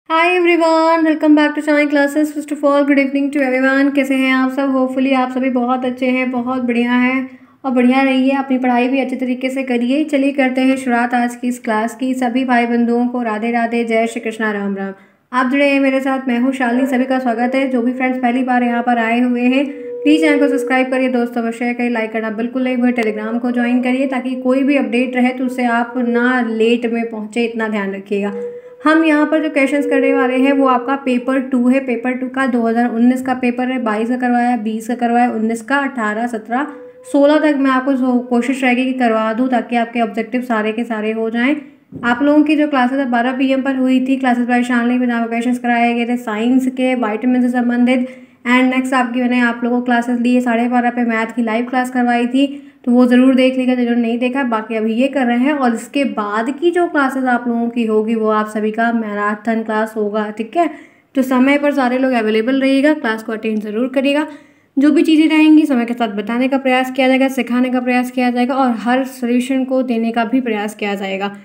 Hi everyone, welcome back to child classes. First of all good evening to everyone. कैसे हैं आप सब? Hopefully आप सभी बहुत अच्छे हैं, बहुत बढ़िया हैं और बढ़िया रहिए। अपनी पढ़ाई भी अच्छे तरीके से करिए। चलिए करते हैं शुरुआत आज की इस क्लास की। सभी भाई बंधुओं को राधे राधे, जय श्री कृष्णा, राम राम। आप जुड़े हैं मेरे साथ, मैं हूँ शालिनी। सभी का स्वागत है। जो भी फ्रेंड्स पहली बार यहाँ पर आए हुए हैं प्लीज़ चैनल को सब्सक्राइब करिए, दोस्तों को शेयर करिए, लाइक करना बिल्कुल नहीं भूलिए। टेलीग्राम को ज्वाइन करिए ताकि कोई भी अपडेट रहे तो उससे आप ना लेट में पहुँचे, इतना ध्यान रखिएगा। हम यहाँ पर जो क्वेश्चंस करने वाले हैं वो आपका पेपर 2 है। पेपर 2 का 2019 का पेपर है। 22 का करवाया, 20 का करवाया, 19 का, 18, 17, 16 तक मैं आपको कोशिश रहेगी कि करवा दूँ ताकि आपके ऑब्जेक्टिव सारे के सारे हो जाएं। आप लोगों की जो क्लासेस 12 PM पर हुई थी, क्लासेस बाय शालिनी में जहाँ क्वेश्चंस कराए गए थे साइंस के, वाइटामिन से संबंधित। एंड नेक्स्ट आपकी मैंने आप लोगों को क्लासेस ली है 12:30 पे मैथ की लाइव क्लास करवाई थी, तो वो ज़रूर देख लीजिएगा जिन्होंने नहीं देखा। बाकी अभी ये कर रहे हैं और इसके बाद की जो क्लासेस आप लोगों की होगी वो आप सभी का मैराथन क्लास होगा, ठीक है। तो समय पर सारे लोग अवेलेबल रहिएगा, क्लास को अटेंड ज़रूर करिएगा। जो भी चीज़ें रहेंगी समय के साथ बताने का प्रयास किया जाएगा, सिखाने का प्रयास किया जाएगा और हर सोल्यूशन को देने का भी प्रयास किया जाएगा।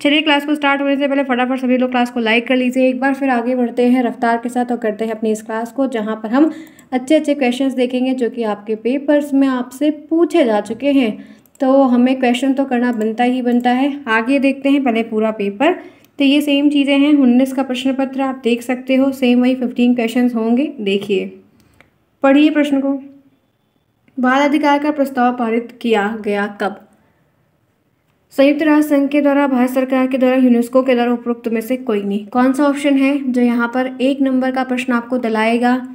चलिए क्लास को स्टार्ट होने से पहले फटाफट सभी लोग क्लास को लाइक कर लीजिए एक बार, फिर आगे बढ़ते हैं रफ्तार के साथ और करते हैं अपनी इस क्लास को, जहाँ पर हम अच्छे अच्छे क्वेश्चंस देखेंगे जो कि आपके पेपर्स में आपसे पूछे जा चुके हैं। तो हमें क्वेश्चन तो करना बनता ही बनता है। आगे देखते हैं पहले पूरा पेपर। तो ये सेम चीज़ें हैं। 19 का प्रश्न पत्र आप देख सकते हो, सेम वही 15 क्वेश्चन होंगे। देखिए, पढ़िए प्रश्न को। बाल अधिकार का प्रस्ताव पारित किया गया कब? संयुक्त राष्ट्र संघ के द्वारा, भारत सरकार के द्वारा, यूनेस्को के द्वारा, उपरोक्त में से कोई नहीं। कौन सा ऑप्शन है जो यहाँ पर 1 नंबर का प्रश्न आपको दिलाएगा?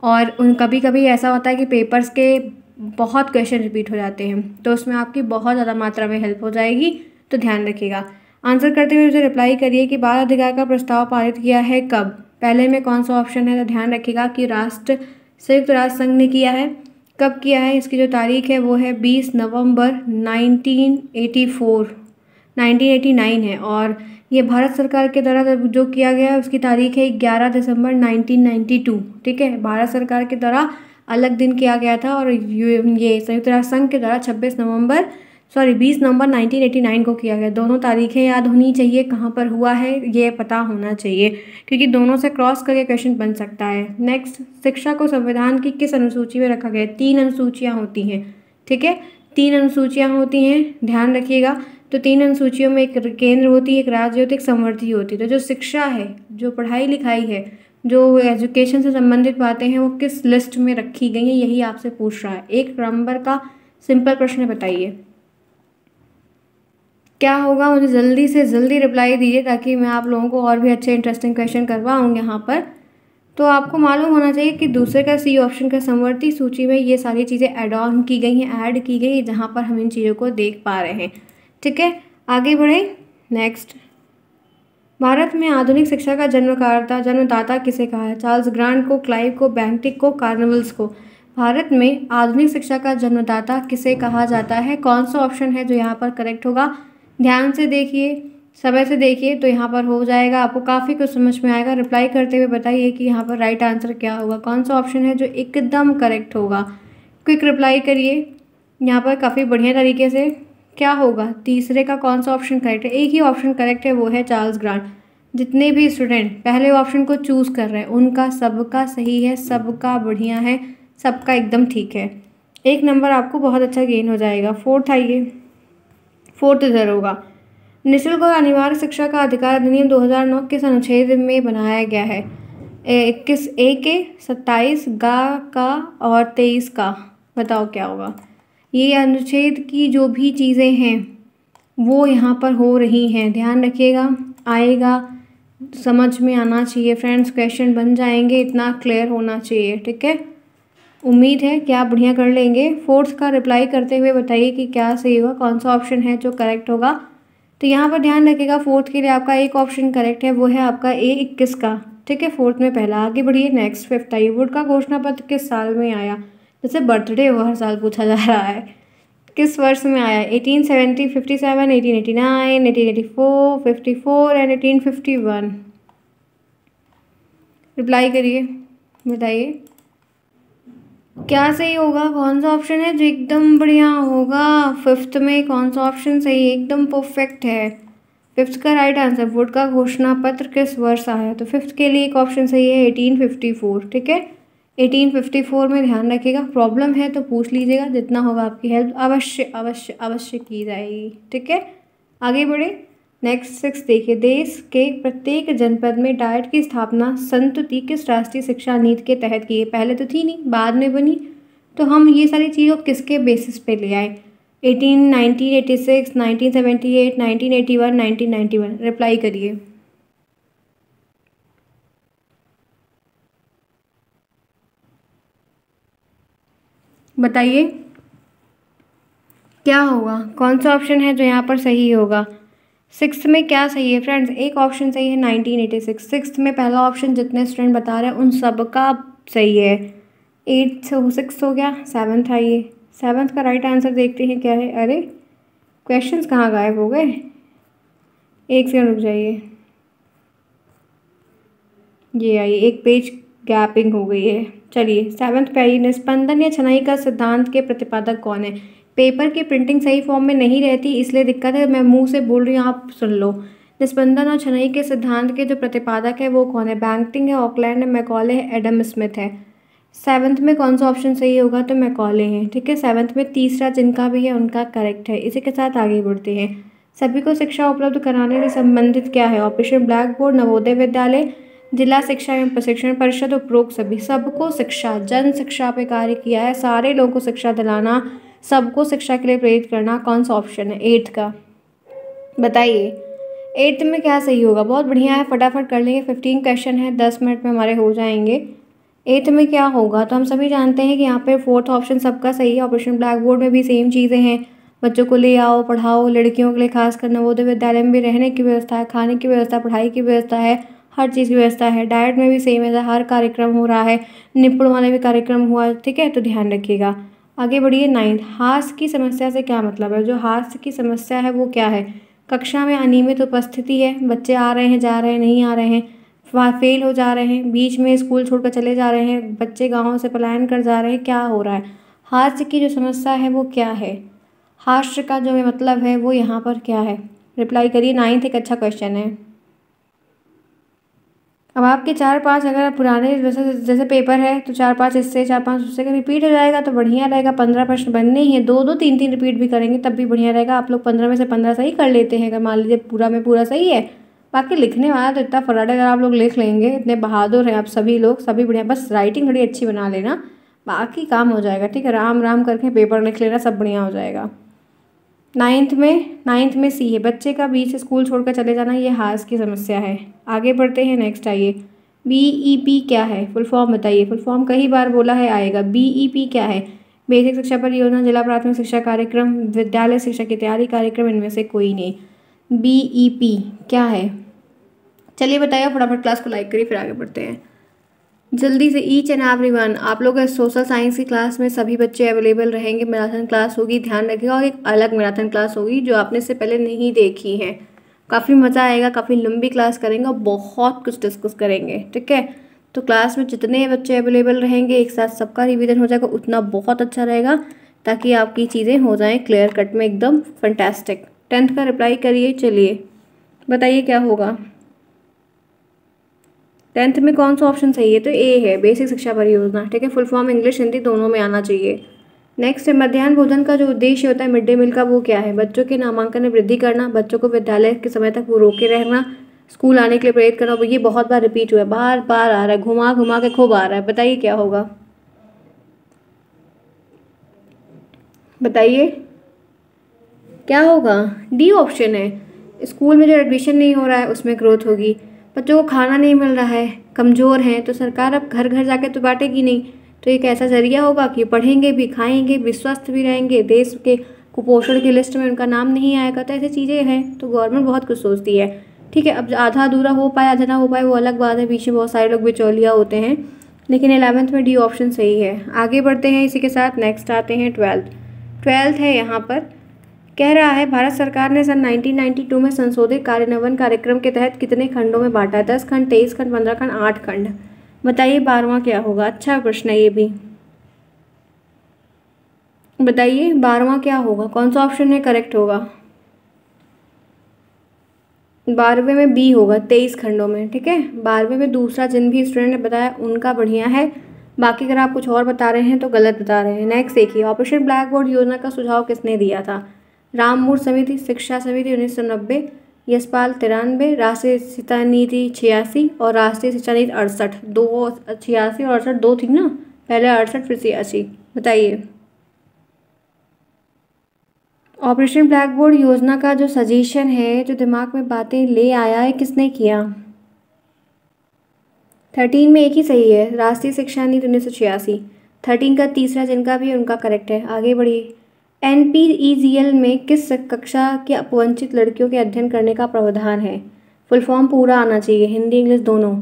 और उन कभी कभी ऐसा होता है कि पेपर्स के बहुत क्वेश्चन रिपीट हो जाते हैं, तो उसमें आपकी बहुत ज़्यादा मात्रा में हेल्प हो जाएगी, तो ध्यान रखिएगा। आंसर करते हुए मुझे रिप्लाई करिए कि बाल अधिकार का प्रस्ताव पारित किया है कब। पहले में कौन सा ऑप्शन है, तो ध्यान रखिएगा कि संयुक्त राष्ट्र संघ ने किया है। कब किया है, इसकी जो तारीख है वो है 20 नवंबर 1989 है। और ये भारत सरकार के द्वारा जो किया गया है उसकी तारीख है 11 दिसंबर 1992, ठीक है। भारत सरकार के द्वारा अलग दिन किया गया था और ये संयुक्त राष्ट्र संघ के द्वारा 20 नवंबर 1989 को किया गया। दोनों तारीखें याद होनी चाहिए, कहाँ पर हुआ है ये पता होना चाहिए, क्योंकि दोनों से क्रॉस करके क्वेश्चन बन सकता है। नेक्स्ट, शिक्षा को संविधान की किस अनुसूची में रखा गया? 3 अनुसूचियाँ होती हैं, ठीक है। 3 अनुसूचियाँ होती हैं, ध्यान रखिएगा। तो 3 अनुसूचियों में एक केंद्र होती है, एक राज्य होती है, एक समवर्ती होती है। तो जो शिक्षा है, जो पढ़ाई लिखाई है, जो एजुकेशन से संबंधित बातें हैं, वो किस लिस्ट में रखी गई हैं, यही आपसे पूछ रहा है। 1 नंबर का सिंपल प्रश्न बताइए क्या होगा। मुझे जल्दी से जल्दी रिप्लाई दीजिए ताकि मैं आप लोगों को और भी अच्छे इंटरेस्टिंग क्वेश्चन करवाऊँ यहाँ पर। तो आपको मालूम होना चाहिए कि दूसरे का सी ऑप्शन का समवर्ती सूची में ये सारी चीज़ें ऐड ऑन की गई हैं, ऐड की गई, जहाँ पर हम इन चीज़ों को देख पा रहे हैं, ठीक है। आगे बढ़ें। नेक्स्ट, भारत में आधुनिक शिक्षा का जन्मदाता किसे कहा है? चार्ल्स ग्रांट को, क्लाइव को, बेंटिक को, कार्नवल्स को। भारत में आधुनिक शिक्षा का जन्मदाता किसे कहा जाता है? कौन सा ऑप्शन है जो यहाँ पर करेक्ट होगा? ध्यान से देखिए, समय से देखिए, तो यहाँ पर हो जाएगा, आपको काफ़ी कुछ समझ में आएगा। रिप्लाई करते हुए बताइए कि यहाँ पर राइट आंसर क्या होगा, कौन सा ऑप्शन है जो एकदम करेक्ट होगा। क्विक रिप्लाई करिए यहाँ पर काफ़ी बढ़िया तरीके से। क्या होगा, तीसरे का कौन सा ऑप्शन करेक्ट है? एक ही ऑप्शन करेक्ट है, वो है चार्ल्स ग्रांट। जितने भी स्टूडेंट पहले ऑप्शन को चूज़ कर रहे हैं उनका सबका सही है, सबका बढ़िया है, सबका एकदम ठीक है। 1 नंबर आपको बहुत अच्छा गेन हो जाएगा। 4th आइए, 4th इधर होगा। निःशुल्क और अनिवार्य शिक्षा का अधिकार अधिनियम 2009 किस अनुच्छेद में बनाया गया है? 21 ए के, 27 गा का और 23 का। बताओ क्या होगा। ये अनुच्छेद की जो भी चीज़ें हैं वो यहाँ पर हो रही हैं, ध्यान रखिएगा, आएगा, समझ में आना चाहिए फ्रेंड्स, क्वेश्चन बन जाएंगे, इतना क्लियर होना चाहिए, ठीक है। उम्मीद है कि आप बढ़िया कर लेंगे। 4th का रिप्लाई करते हुए बताइए कि क्या सही होगा, कौन सा ऑप्शन है जो करेक्ट होगा। तो यहाँ पर ध्यान रखिएगा 4th के लिए आपका एक ऑप्शन करेक्ट है, वो है आपका A 21 का, ठीक है। 4th में पहला। आगे बढ़िए। नेक्स्ट, 5th आइए। वुड का घोषणा पत्र किस साल में आया? जैसे बर्थडे हो हर साल पूछा जा रहा है, किस वर्ष में आया? 1870, 57, 1889, 1884, 54 एंड 1851। रिप्लाई करिए, बताइए क्या सही होगा, कौन सा ऑप्शन है जो एकदम बढ़िया होगा। 5th में कौन सा ऑप्शन सही है, एकदम परफेक्ट है? फिफ्थ का राइट आंसर, वुड का घोषणा पत्र किस वर्ष आया? तो फिफ्थ के लिए एक ऑप्शन सही है 1854। ठीक है, 1854 में ध्यान रखिएगा। प्रॉब्लम है तो पूछ लीजिएगा, जितना होगा आपकी हेल्प अवश्य अवश्य अवश्य की जाएगी। ठीक है, आगे बढ़े। नेक्स्ट सिक्स देखिए, देश के प्रत्येक जनपद में डाइट की स्थापना संतुति किस राष्ट्रीय शिक्षा नीति के तहत की है? पहले तो थी नहीं, बाद में बनी। तो हम ये सारी चीज़ों किसके बेसिस पे ले आए? 1986, 1978, 1981, 1991। रिप्लाई करिए। बताइए क्या होगा, कौन सा ऑप्शन है जो यहाँ पर सही होगा? सिक्स्थ में क्या सही है फ्रेंड्स? एक ऑप्शन सही है 1986। सिक्स्थ में पहला ऑप्शन जितने स्टूडेंट बता रहे हैं उन सब का सही है। एट्थ सिक्स हो गया, सेवन्थ आइए। सेवन्थ का राइट आंसर देखते हैं क्या है। अरे क्वेश्चंस कहाँ गायब हो गए, एक सेकंड रुक जाइए। ये आइए, एक पेज गैपिंग हो गई है। चलिए सेवन्थ पे आइए। निस्पंदन या छनाई का सिद्धांत के प्रतिपादक कौन है? पेपर की प्रिंटिंग सही फॉर्म में नहीं रहती इसलिए दिक्कत है, मैं मुंह से बोल रही हूँ, आप सुन लो। निस्पंदन और छनाई के सिद्धांत के जो प्रतिपादक है वो कौन है? बैंटिंग है, ऑकलैंड है, मैकॉले है, एडम स्मिथ है। सेवन्थ में कौन सा ऑप्शन सही होगा? तो मैकॉले हैं। ठीक है, सेवन्थ में तीसरा जिनका भी है उनका करेक्ट है। इसी के साथ आगे बढ़ते हैं। सभी को शिक्षा उपलब्ध कराने से संबंधित क्या है? Operation black board, Navodaya Vidyalaya, जिला शिक्षा एवं प्रशिक्षण परिषद, उपरोक्त सभी। सबको शिक्षा, जन शिक्षा पे कार्य किया है, सारे लोगों को शिक्षा दिलाना, सबको शिक्षा के लिए प्रेरित करना। कौन सा ऑप्शन है एट्थ का? बताइए एट्थ में क्या सही होगा? बहुत बढ़िया है, फटाफट कर लेंगे। 15 क्वेश्चन है, 10 मिनट में हमारे हो जाएंगे। एट्थ में क्या होगा? तो हम सभी जानते हैं कि यहाँ पे फोर्थ ऑप्शन सबका सही है। ऑपरेशन ब्लैक बोर्ड में भी सेम चीज़ें हैं, बच्चों को ले आओ, पढ़ाओ, लड़कियों के लिए खासकर नवोदय विद्यालय में भी रहने की व्यवस्था है, खाने की व्यवस्था, पढ़ाई की व्यवस्था है, हर चीज़ की व्यवस्था है। डाइट में भी सेम है, हर कार्यक्रम हो रहा है, निपुण वाले भी कार्यक्रम हुआ। ठीक है, तो ध्यान रखिएगा। आगे बढ़िए। नाइन्थ, हास्य की समस्या से क्या मतलब है? जो हास्य की समस्या है वो क्या है? कक्षा में अनियमित उपस्थिति है, बच्चे आ रहे हैं, जा रहे हैं, नहीं आ रहे हैं, फेल हो जा रहे हैं, बीच में स्कूल छोड़कर चले जा रहे हैं, बच्चे गाँव से पलायन कर जा रहे हैं, क्या हो रहा है? हास्य की जो समस्या है वो क्या है? हास्य का जो मतलब है वो यहाँ पर क्या है? रिप्लाई करिए। नाइन्थ एक अच्छा क्वेश्चन है। अब आपके 4-5 अगर पुराने जैसे जैसे पेपर है तो 4-5 इससे 4-5 उससे का रिपीट हो जाएगा तो बढ़िया रहेगा। 15 प्रश्न बनने ही है, 2-2 3-3 रिपीट भी करेंगे तब भी बढ़िया रहेगा। आप लोग 15 में से 15 सही कर लेते हैं, अगर मान लीजिए पूरा में पूरा सही है। बाकी लिखने वाला तो इतना फटाफट अगर आप लोग लिख लेंगे, इतने बहादुर हैं आप सभी लोग, सभी बढ़िया। बस राइटिंग थोड़ी अच्छी बना लेना, बाकी काम हो जाएगा। ठीक है, राम राम करके पेपर लिख लेना, सब बढ़िया हो जाएगा। नाइन्थ में सी है, बच्चे का बीच से स्कूल छोड़कर चले जाना, ये हास की समस्या है। आगे बढ़ते हैं। नेक्स्ट आइए। BEP क्या है? फुल फॉर्म बताइए। फुल फॉर्म कई बार बोला है, आएगा। BEP क्या है? बेसिक शिक्षा परियोजना, जिला प्राथमिक शिक्षा कार्यक्रम, विद्यालय शिक्षा की तैयारी कार्यक्रम, इनमें से कोई नहीं। BEP क्या है? चलिए बताइए, फटाफट क्लास को लाइक करिए, फिर आगे बढ़ते हैं जल्दी से। ईच एंड एवरीवन, आप लोग सोशल साइंस की क्लास में सभी बच्चे अवेलेबल रहेंगे। मैराथन क्लास होगी, ध्यान रखिएगा, और एक अलग मैराथन क्लास होगी जो आपने इससे पहले नहीं देखी है। काफ़ी मज़ा आएगा, काफ़ी लंबी क्लास करेंगे और बहुत कुछ डिस्कस करेंगे। ठीक है, तो क्लास में जितने बच्चे अवेलेबल रहेंगे एक साथ सबका रिवीजन हो जाएगा, उतना बहुत अच्छा रहेगा, ताकि आपकी चीज़ें हो जाएँ क्लियर कट में एकदम फंटेस्टिक। 10th का रिप्लाई करिए। चलिए बताइए क्या होगा? 10th में कौन सा ऑप्शन सही है? तो ए है, बेसिक शिक्षा परियोजना। ठीक है, फुल फॉर्म इंग्लिश हिंदी दोनों में आना चाहिए। नेक्स्ट है, मध्याह्न भोजन का जो उद्देश्य होता है मिड डे मील का, वो क्या है? बच्चों के नामांकन में वृद्धि करना, बच्चों को विद्यालय के समय तक वो रोके रहना, स्कूल आने के लिए प्रेरित करना। ये बहुत बार रिपीट हुआ है, बार बार आ रहा है, घुमा घुमा के खूब आ रहा है। बताइए क्या होगा? बताइए क्या होगा? डी ऑप्शन है। स्कूल में जो एडमिशन नहीं हो रहा है उसमें ग्रोथ होगी, बच्चों को खाना नहीं मिल रहा है, कमज़ोर हैं, तो सरकार अब घर घर जाके तो बांटेगी नहीं, तो एक ऐसा जरिया होगा कि पढ़ेंगे भी, खाएंगे भी, स्वस्थ भी रहेंगे, देश के कुपोषण की लिस्ट में उनका नाम नहीं आएगा। तो ऐसी चीज़ें हैं, तो गवर्नमेंट बहुत कुछ सोचती है। ठीक है, अब आधा अधूरा हो पाए, आधा ना हो पाए, वो अलग बात है, पीछे बहुत सारे लोग बिचौलिया होते हैं, लेकिन 11th में डी ऑप्शन सही है। आगे बढ़ते हैं इसी के साथ। नेक्स्ट आते हैं 12th है। यहाँ पर कह रहा है, भारत सरकार ने सन 1992 में संशोधित कार्यान्वयन कार्यक्रम के तहत कितने खंडों में बांटा है? 10 खंड, 23 खंड, 15 खंड, 8 खंड। बताइए 12वां क्या होगा? अच्छा प्रश्न है ये भी। बताइए 12वां क्या होगा? कौन सा ऑप्शन है करेक्ट होगा? 12वें में बी होगा 23 खंडों में, ठीक है। 12वें में दूसरा जिन भी स्टूडेंट ने बताया उनका बढ़िया है, बाकी अगर आप कुछ और बता रहे हैं तो गलत बता रहे हैं। नेक्स्ट देखिए, ऑपरेशन ब्लैक बोर्ड योजना का सुझाव किसने दिया था? राममूर्त समिति, शिक्षा समिति 1990, यशपाल 93, राष्ट्रीय शिक्षा नीति 86 और राष्ट्रीय शिक्षा नीति 68। 86 और 68 दो थी ना, पहले 68 फिर 86। बताइए, ऑपरेशन ब्लैक बोर्ड योजना का जो सजेशन है, जो दिमाग में बातें ले आया है, किसने किया? 13 में एक ही सही है, राष्ट्रीय शिक्षा नीति 1986। 13 का तीसरा जिनका भी है उनका करेक्ट है। आगे बढ़िए, NPEGL में किस कक्षा के अपवंचित लड़कियों के अध्ययन करने का प्रावधान है? फुल फॉर्म पूरा आना चाहिए, हिंदी इंग्लिश दोनों।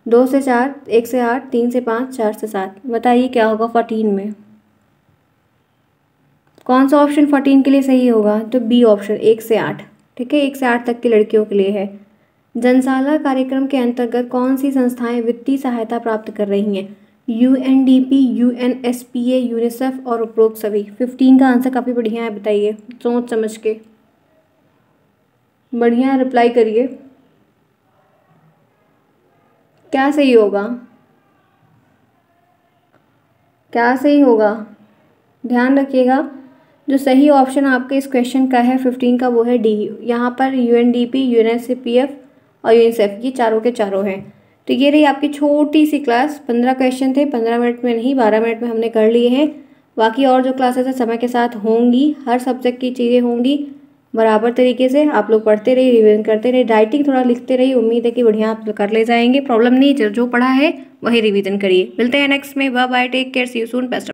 2 से 4, 1 से 8, 3 से 5, 4 से 7। बताइए क्या होगा 14 में? कौन सा ऑप्शन 14 के लिए सही होगा? तो बी ऑप्शन, 1 से 8, ठीक है, 1 से 8 तक की लड़कियों के लिए है। जनसाला कार्यक्रम के अंतर्गत कौन सी संस्थाएं वित्तीय सहायता प्राप्त कर रही हैं? UNDP, UNSPA, यूनिसेफ और उपरोक्त सभी। 15 का आंसर काफ़ी बढ़िया है, बताइए सोच समझ के बढ़िया रिप्लाई करिए, क्या सही होगा? क्या सही होगा? ध्यान रखिएगा, जो सही ऑप्शन आपके इस क्वेश्चन का है 15 का, वो है डी। यहाँ पर UNDP, UNSPF और यूनिसेफ, ये चारों के चारों हैं। तो ये रही आपकी छोटी सी क्लास। 15 क्वेश्चन थे, 15 मिनट में नहीं 12 मिनट में हमने कर लिए हैं। बाकी और जो क्लासेस है समय के साथ होंगी, हर सब्जेक्ट की चीज़ें होंगी बराबर तरीके से। आप लोग पढ़ते रहिए, रिवीजन करते रहिए, राइटिंग थोड़ा लिखते रहिए। उम्मीद है कि बढ़िया आप कर ले जाएंगे, प्रॉब्लम नहीं। जो पढ़ा है वही रिवीजन करिए। मिलते हैं नेक्स्ट में, bye bye, take care, see you soon, best.